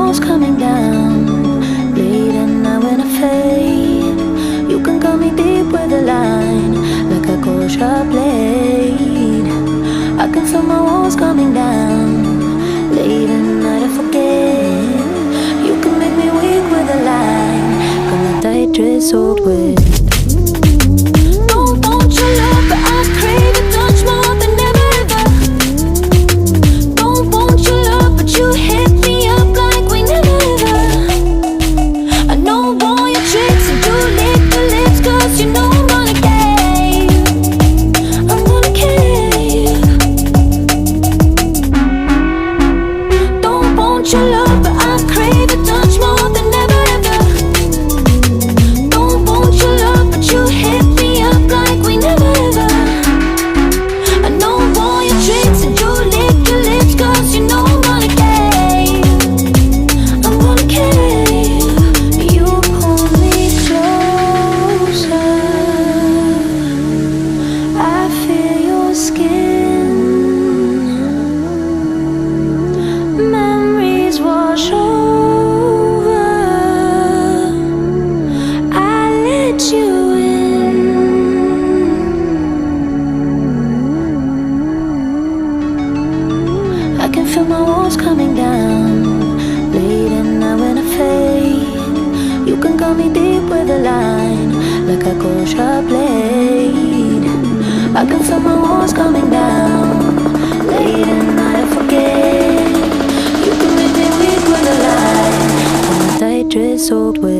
walls coming down. Late at night when I fade, you can cut me deep with a line, like a cold sharp blade. I can feel my walls coming down. Late at night I forget, you can make me weak with a line. Got my tight dress soaked with. Don't want your love, but I crave a touch more than ever ever. Don't want your love, but you hit me up like we never ever. I know all your tricks and you lick the lips, cause you know I'm gonna cave. I'm gonna cave. Don't want your love, but I crave a touch more than ever ever. Don't want your love, but you hit me up like we never ever. I know all your tricks and you lick your lips, cause you know I'm gonna cave. I'm gonna cave. You pull me closer, I feel your skin. Memories wash over, I let you in. I can feel my walls coming down. Late at night when I fade, you can cut me deep with a line, like a cold sharp blade. I can feel my walls coming down. Late at night I forget, you can make me weak with a line. And my tight dress soaked with.